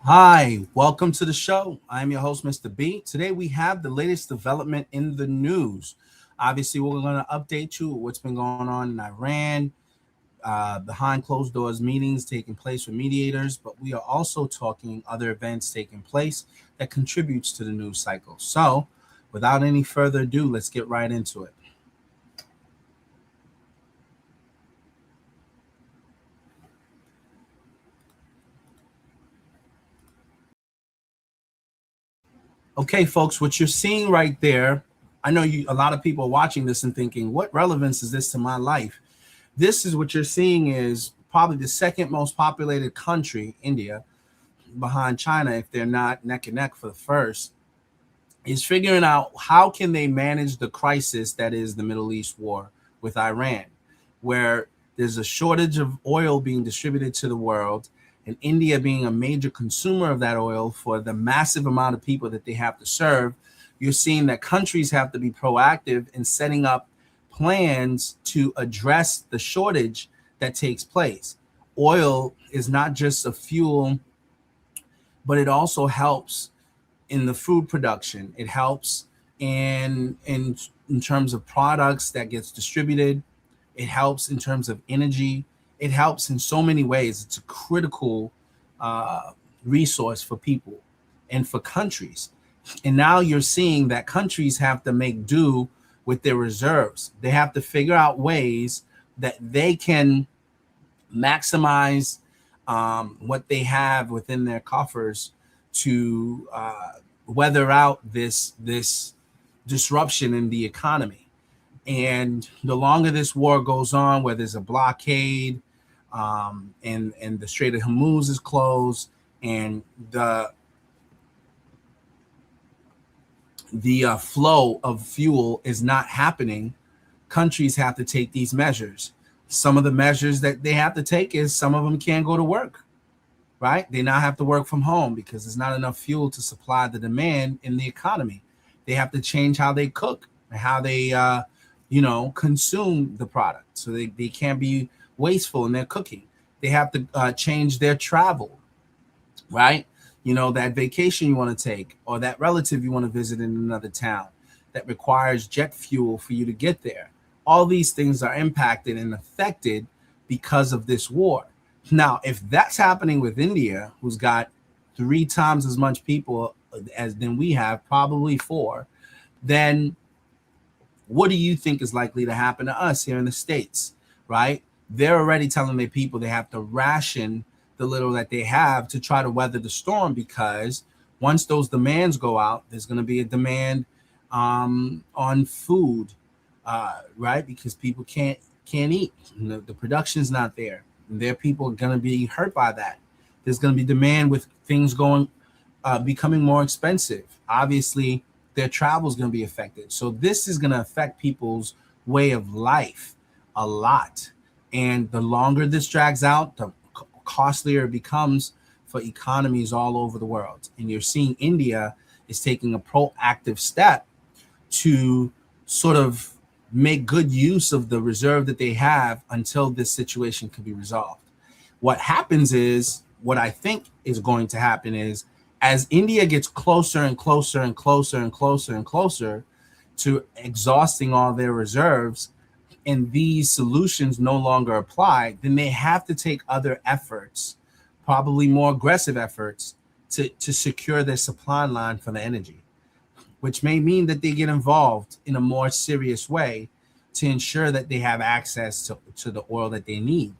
Hi, welcome to the show. I'm your host, Mr. B. Today we have the latest development in the news. Obviously, we're going to update you with what's been going on in Iran, behind closed doors meetings taking place with mediators, but we are also talking other events taking place that contributes to the news cycle. So, without any further ado, let's get right into it. Okay, folks, what you're seeing right there, I know you a lot of people are watching this and thinking, what relevance is this to my life? This is what you're seeing is probably the second most populated country, India, behind China, if they're not neck and neck for the first, is figuring out how can they manage the crisis that is the Middle East war with Iran, where there's a shortage of oil being distributed to the world, and India being a major consumer of that oil for the massive amount of people that they have to serve. You're seeing that countries have to be proactive in setting up plans to address the shortage that takes place. Oil is not just a fuel, but it also helps in the food production. It helps in terms of products that gets distributed. It helps in terms of energy. It helps in so many ways. It's a critical uh, resource for people and for countries. And now you're seeing that countries have to make do with their reserves. They have to figure out ways that they can maximize what they have within their coffers to weather out this disruption in the economy. And the longer this war goes on, where there's a blockade, and the Strait of Hormuz is closed, and the flow of fuel is not happening, countries have to take these measures. Some of the measures that they have to take is some of them can't go to work, right? They now have to work from home because there's not enough fuel to supply the demand in the economy. They have to change how they cook and how they, consume the product. So they can't be wasteful in their cooking. They have to change their travel, right? That vacation you want to take or that relative you want to visit in another town that requires jet fuel for you to get there. All these things are impacted and affected because of this war. Now, if that's happening with India, who's got three times as much people as than we have, probably four, then what do you think is likely to happen to us here in the States, right? They're already telling their people they have to ration the little that they have to try to weather the storm because once those demands go out, there's going to be a demand on food, right? Because people can't eat. The production's not there. And their people are going to be hurt by that. There's going to be demand with things going becoming more expensive. Obviously, their travel is going to be affected. So this is going to affect people's way of life a lot. And the longer this drags out, the costlier it becomes for economies all over the world. And you're seeing India is taking a proactive step to sort of make good use of the reserve that they have until this situation can be resolved. What happens is, what I think is going to happen is, as India gets closer and closer and closer and closer and closer to exhausting all their reserves, and these solutions no longer apply, then they have to take other efforts, probably more aggressive efforts, to secure their supply line for the energy, which may mean that they get involved in a more serious way to ensure that they have access to the oil that they need.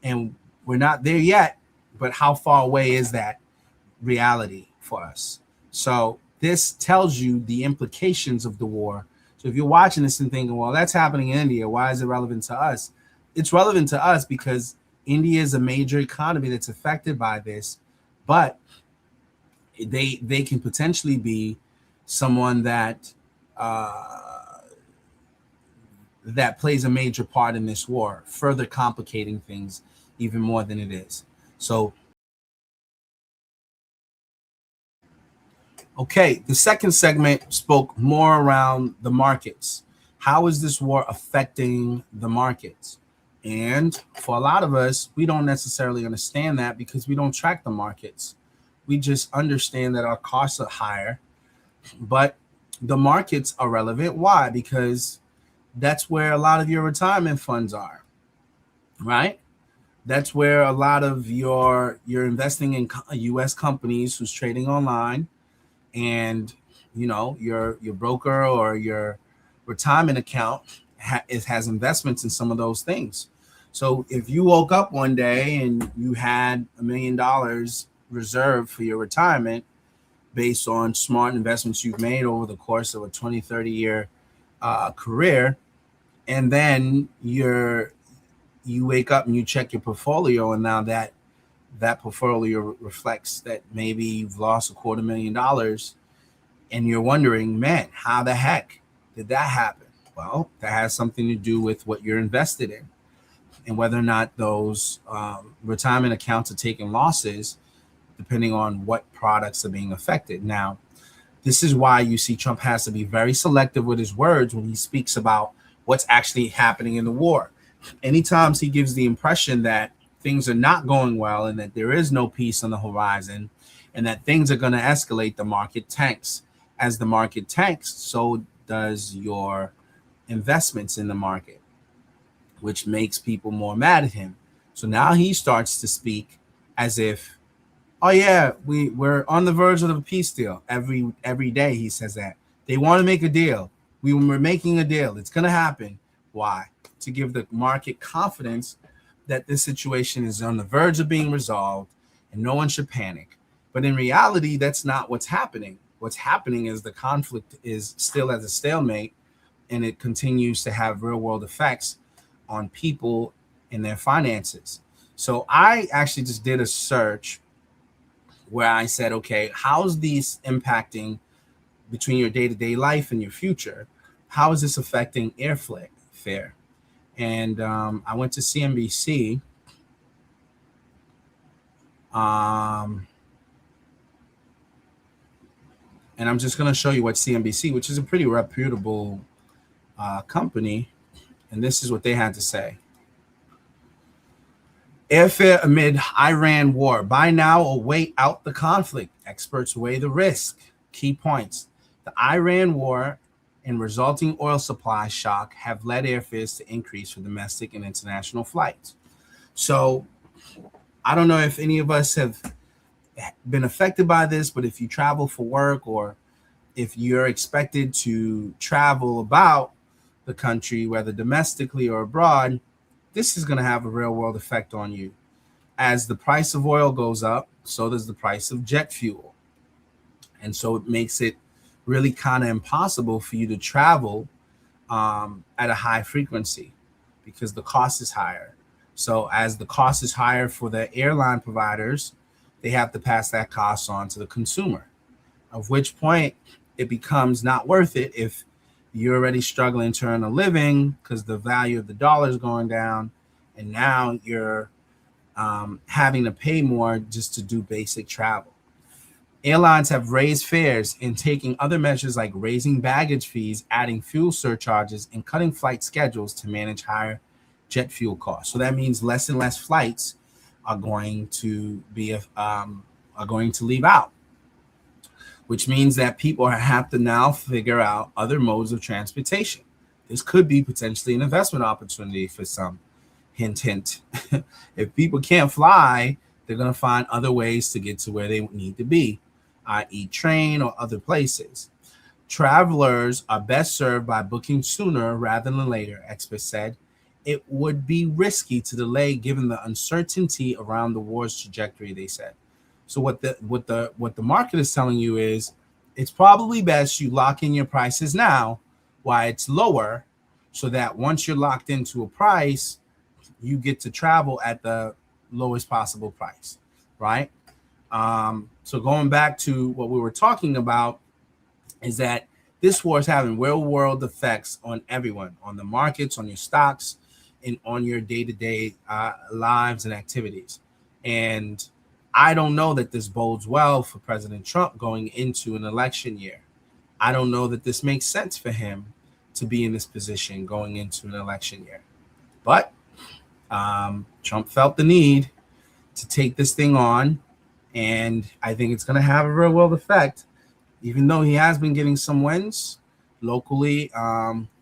And we're not there yet, but how far away is that reality for us? So this tells you the implications of the war. So if you're watching this and thinking, well, that's happening in India, why is it relevant to us? It's relevant to us because India is a major economy that's affected by this, but they can potentially be someone that plays a major part in this war, further complicating things even more than it is. So, okay, the second segment spoke more around the markets. How is this war affecting the markets? And for a lot of us, we don't necessarily understand that because we don't track the markets. We just understand that our costs are higher, but the markets are relevant. Why? Because that's where a lot of your retirement funds are, right? That's where a lot of you're investing in U.S. companies who's trading online, and your broker or your retirement account has investments in some of those things. So if you woke up one day and you had $1 million reserved for your retirement based on smart investments you've made over the course of a 20-30 year career, and then you wake up and you check your portfolio, and now that portfolio reflects that maybe you've lost $250,000, and you're wondering, man, how the heck did that happen? Well, that has something to do with what you're invested in and whether or not those retirement accounts are taking losses, depending on what products are being affected. Now, this is why you see Trump has to be very selective with his words when he speaks about what's actually happening in the war. Anytime he gives the impression that things are not going well and that there is no peace on the horizon and that things are going to escalate, the market tanks. As the market tanks, so does your investments in the market, which makes people more mad at him. So now he starts to speak as if, oh yeah, we're on the verge of a peace deal. Every day he says that. They want to make a deal. We're making a deal. It's going to happen. Why? To give the market confidence that this situation is on the verge of being resolved and no one should panic. But in reality, that's not what's happening. What's happening is the conflict is still at a stalemate, and it continues to have real world effects on people and their finances. So I actually just did a search where I said, okay, how's these impacting between your day-to-day life and your future? How is this affecting airfare? And I went to CNBC. And I'm just going to show you what CNBC, which is a pretty reputable company, and this is what they had to say. Airfare amid Iran war. Buy now or wait out the conflict. Experts weigh the risk. Key points. The Iran war and resulting oil supply shock have led airfares to increase for domestic and international flights. So I don't know if any of us have been affected by this, but if you travel for work or if you're expected to travel about the country, whether domestically or abroad, this is going to have a real world effect on you. As the price of oil goes up, so does the price of jet fuel. And so it makes it really kind of impossible for you to travel at a high frequency because the cost is higher. So as the cost is higher for the airline providers, they have to pass that cost on to the consumer, at which point it becomes not worth it if you're already struggling to earn a living because the value of the dollar is going down, and now you're having to pay more just to do basic travel. Airlines have raised fares and taking other measures like raising baggage fees, adding fuel surcharges, and cutting flight schedules to manage higher jet fuel costs. So that means less and less flights are going to be are going to leave out, which means that people have to now figure out other modes of transportation. This could be potentially an investment opportunity for some. Hint, hint. If people can't fly, they're going to find other ways to get to where they need to be, i.e. train or other places. Travelers are best served by booking sooner rather than later, experts said. It would be risky to delay given the uncertainty around the war's trajectory, they said. So what the market is telling you is it's probably best you lock in your prices now while it's lower, so that once you're locked into a price, you get to travel at the lowest possible price, right? So going back to what we were talking about is that this war is having real world effects on everyone, on the markets, on your stocks, and on your day-to-day lives and activities. And I don't know that this bodes well for President Trump going into an election year. I don't know that this makes sense for him to be in this position going into an election year. But Trump felt the need to take this thing on, And I think it's going to have a real world effect, even though he has been getting some wins locally,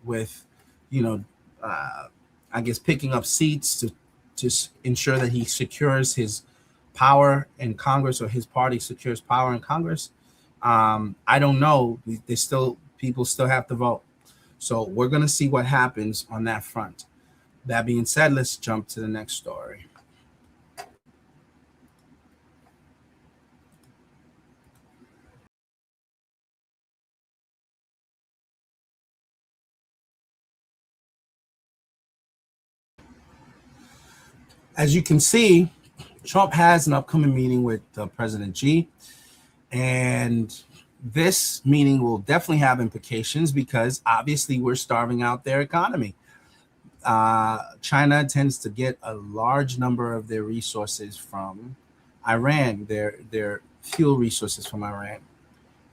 with, you know, I guess picking up seats to just ensure that he secures his power in Congress, or his party secures power in Congress. I don't know. There's still, people still have to vote. So we're going to see what happens on that front. That being said, let's jump to the next story. As you can see, Trump has an upcoming meeting with President Xi, and this meeting will definitely have implications because obviously we're starving out their economy. China tends to get a large number of their resources from Iran, their fuel resources from Iran.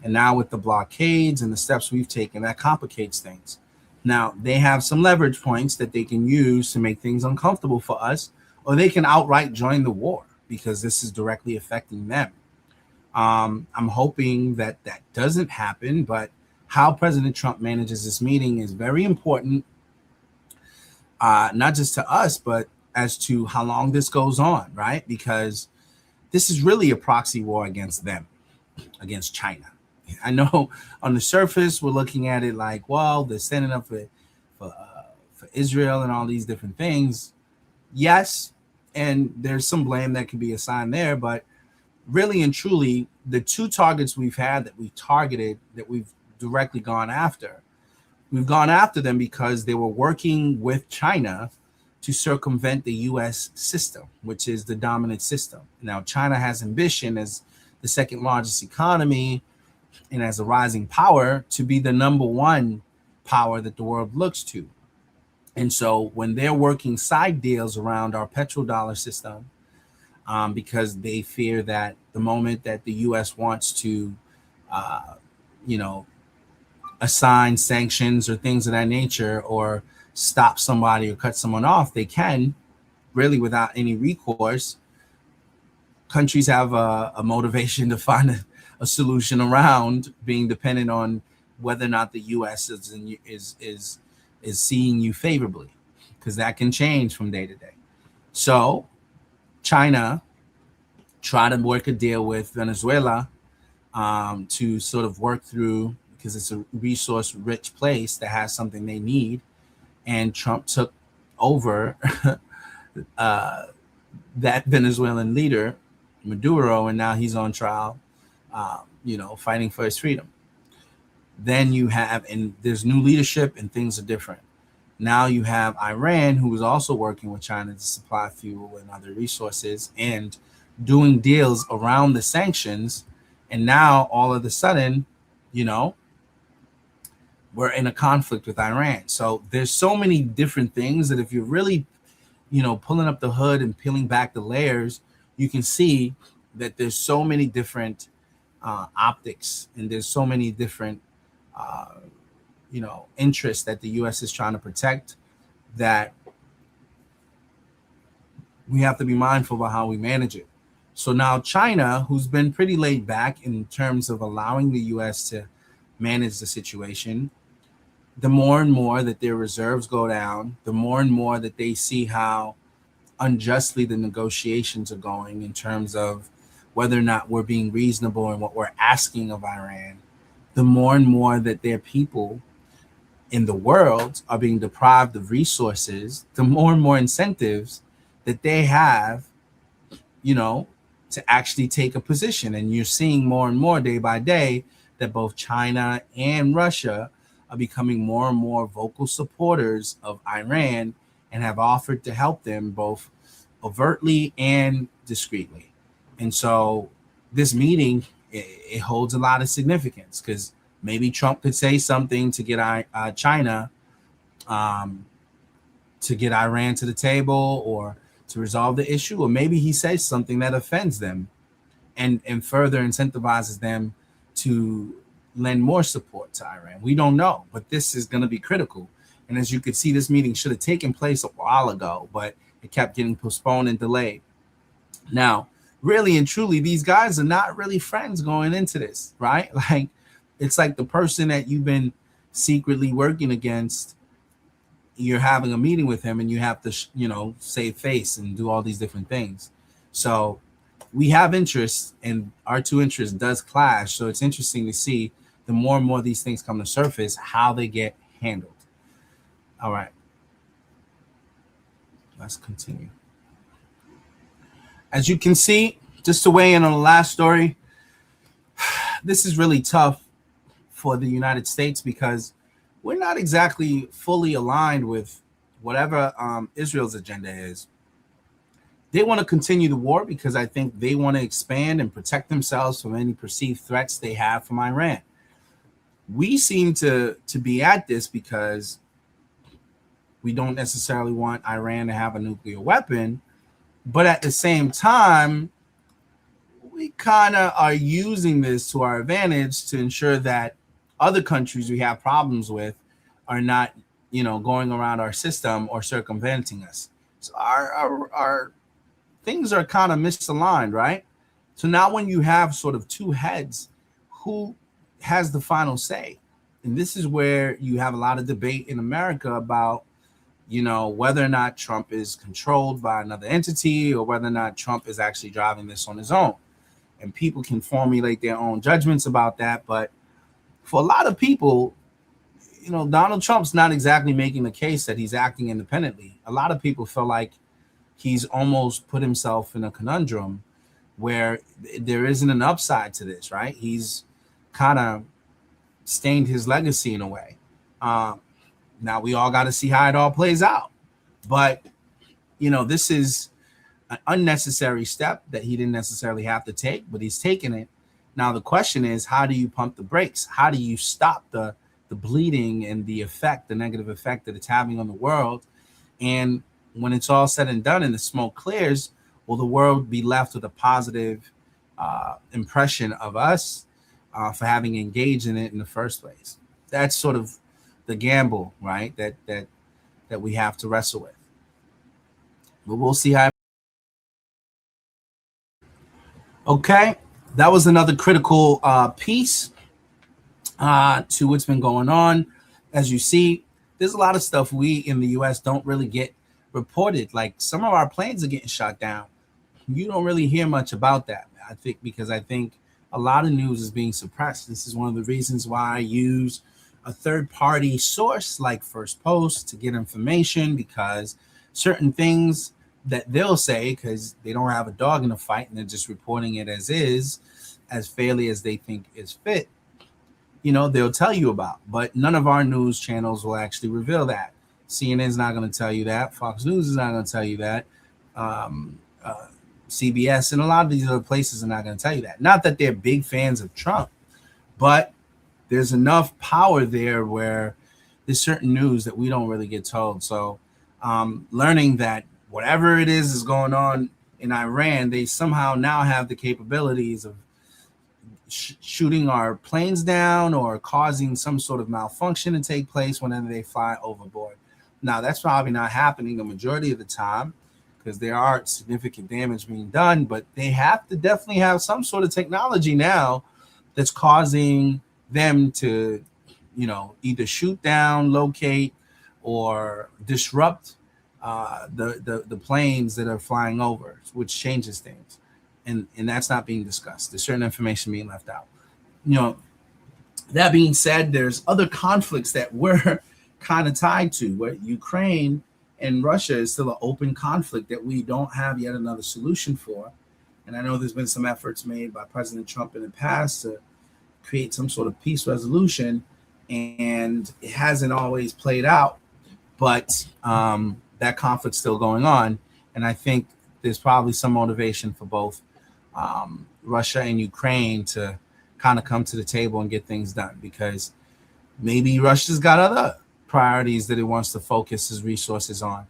And now with the blockades and the steps we've taken, that complicates things. Now they have some leverage points that they can use to make things uncomfortable for us, or they can outright join the war because this is directly affecting them. I'm hoping that that doesn't happen, but how President Trump manages this meeting is very important, not just to us, but as to how long this goes on, right? Because this is really a proxy war against them, against China. I know on the surface we're looking at it like, well, they're standing up for Israel and all these different things. Yes, and there's some blame that can be assigned there, but really and truly, the two targets we've had that we targeted, that we've directly gone after, we've gone after them because they were working with China to circumvent the US system, which is the dominant system. Now, China has ambition as the second largest economy and as a rising power to be the number one power that the world looks to. And so when they're working side deals around our petrodollar system, because they fear that the moment that the U.S. wants to, you know, assign sanctions or things of that nature, or stop somebody or cut someone off, they can really without any recourse. Countries have a motivation to find a solution around being dependent on whether or not the U.S. is seeing you favorably, because that can change from day to day. So China tried to work a deal with Venezuela, to sort of work through, because it's a resource rich place that has something they need. And Trump took over that Venezuelan leader, Maduro, and now he's on trial, fighting for his freedom. Then you have, and there's new leadership and things are different. Now you have Iran, who is also working with China to supply fuel and other resources and doing deals around the sanctions. And now all of a sudden, we're in a conflict with Iran. So there's so many different things that if you're really, pulling up the hood and peeling back the layers, you can see that there's so many different optics, and there's so many different interests that the U.S. is trying to protect, that we have to be mindful about how we manage it. So now China, who's been pretty laid back in terms of allowing the U.S. to manage the situation, the more and more that their reserves go down, the more and more that they see how unjustly the negotiations are going in terms of whether or not we're being reasonable in what we're asking of Iran, the more and more that their people in the world are being deprived of resources, the more and more incentives that they have, to actually take a position. And you're seeing more and more day by day that both China and Russia are becoming more and more vocal supporters of Iran and have offered to help them both overtly and discreetly. And so this meeting, it holds a lot of significance, because maybe Trump could say something to get China, to get Iran to the table, or to resolve the issue, or maybe he says something that offends them and further incentivizes them to lend more support to Iran. We don't know, but this is going to be critical. And as you could see, this meeting should have taken place a while ago, but it kept getting postponed and delayed. Now, really and truly, these guys are not really friends going into this, right? Like, it's like the person that you've been secretly working against, you're having a meeting with him and you have to, save face and do all these different things. So we have interests and our two interests does clash. So it's interesting to see the more and more these things come to surface, how they get handled. All right, let's continue. As you can see, just to weigh in on the last story, this is really tough for the United States because we're not exactly fully aligned with whatever Israel's agenda is. They want to continue the war because I think they want to expand and protect themselves from any perceived threats they have from Iran. We seem to be at this because we don't necessarily want Iran to have a nuclear weapon, but at the same time, we kind of are using this to our advantage to ensure that other countries we have problems with are not, going around our system or circumventing us. So our things are kind of misaligned, right? So now when you have sort of two heads, who has the final say? And this is where you have a lot of debate in America about, whether or not Trump is controlled by another entity or whether or not Trump is actually driving this on his own. And people can formulate their own judgments about that. But for a lot of people, Donald Trump's not exactly making the case that he's acting independently. A lot of people feel like he's almost put himself in a conundrum where there isn't an upside to this, right? He's kind of stained his legacy in a way. Now we all got to see how it all plays out. But, this is an unnecessary step that he didn't necessarily have to take, but he's taken it. Now the question is, how do you pump the brakes? How do you stop the bleeding and the negative effect that it's having on the world? And when it's all said and done and the smoke clears, will the world be left with a positive impression of us for having engaged in it in the first place? That's sort of the gamble, right? That we have to wrestle with. But we'll see how. Okay, that was another critical piece to what's been going on. As you see, there's a lot of stuff we in the U.S. don't really get reported. Like some of our planes are getting shot down. You don't really hear much about that, I think, because I think a lot of news is being suppressed. This is one of the reasons why I use a third-party source like First Post to get information, because certain things that they'll say, because they don't have a dog in the fight and they're just reporting it as is, as fairly as they think is fit, they'll tell you about. But none of our news channels will actually reveal that. CNN's not going to tell you that. Fox News is not going to tell you that. CBS and a lot of these other places are not going to tell you that. Not that they're big fans of Trump, but there's enough power there where there's certain news that we don't really get told. So learning that whatever it is going on in Iran, they somehow now have the capabilities of shooting our planes down or causing some sort of malfunction to take place whenever they fly overboard. Now, that's probably not happening the majority of the time because there are significant damage being done, but they have to definitely have some sort of technology now that's causing them to, either shoot down, locate, or disrupt the planes that are flying over, which changes things. And that's not being discussed. There's certain information being left out. That being said, there's other conflicts that we're kind of tied to, where Ukraine and Russia is still an open conflict that we don't have yet another solution for. And I know there's been some efforts made by President Trump in the past to create some sort of peace resolution, and it hasn't always played out. But that conflict's still going on. And I think there's probably some motivation for both Russia and Ukraine to kind of come to the table and get things done, because maybe Russia's got other priorities that it wants to focus its resources on.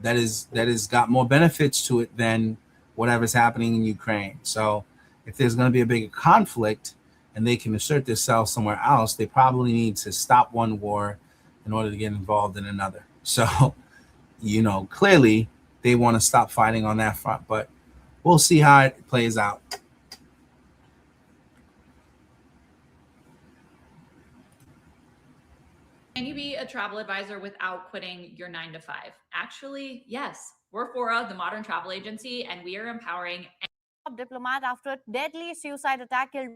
That is got more benefits to it than whatever's happening in Ukraine. So if there's going to be a bigger conflict and they can assert themselves somewhere else, they probably need to stop one war in order to get involved in another. So, clearly they want to stop fighting on that front. But we'll see how it plays out. Can you be a travel advisor without quitting your 9 to 5? Actually, yes. We're Fora, the modern travel agency, and we are empowering diplomat after a deadly suicide attack killed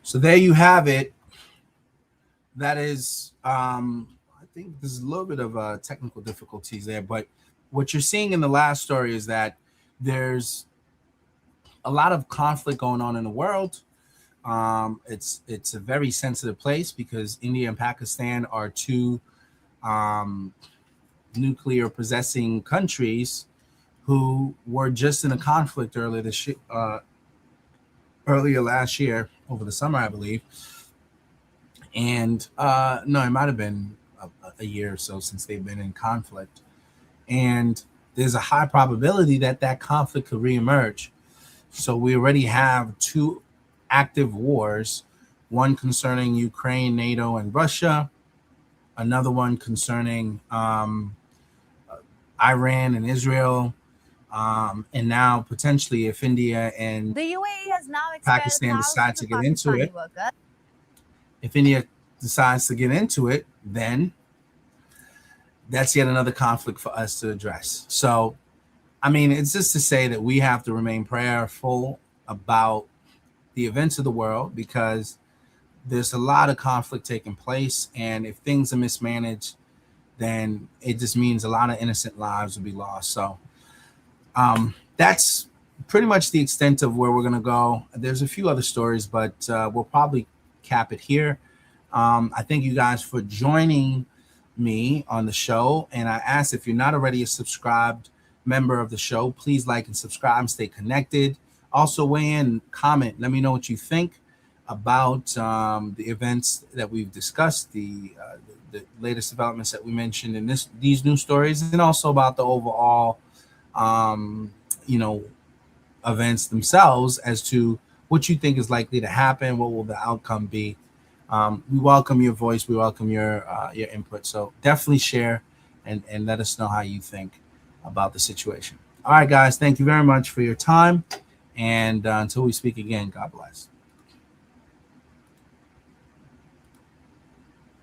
So there you have it. That is, I think there's a little bit of technical difficulties there, but what you're seeing in the last story is that there's a lot of conflict going on in the world. It's a very sensitive place because India and Pakistan are two nuclear possessing countries who were just in a conflict earlier last year, over the summer, I believe. And no, it might have been a year or so since they've been in conflict. And there's a high probability that that conflict could reemerge. So we already have two active wars, one concerning Ukraine, NATO, and Russia, another one concerning Iran and Israel, and now potentially if India and The UAE has now expelled Pakistan decide thousands to of get into Pakistani it, workers. if India decides to get into it, then that's yet another conflict for us to address. So, I mean, it's just to say that we have to remain prayerful about the events of the world because there's a lot of conflict taking place. And if things are mismanaged, then it just means a lot of innocent lives will be lost. So that's pretty much the extent of where we're going to go. There's a few other stories, but we'll probably cap it here. I thank you guys for joining me on the show. And I ask, if you're not already a subscribed member of the show, please like and subscribe and stay connected. Also weigh in, comment, let me know what you think about the events that we've discussed, the latest developments that we mentioned in these news stories, and also about the overall events themselves as to what you think is likely to happen, what will the outcome be. We welcome your voice, we welcome your input. So definitely share and let us know how you think about the situation. All right, guys, thank you very much for your time. And until we speak again, God bless.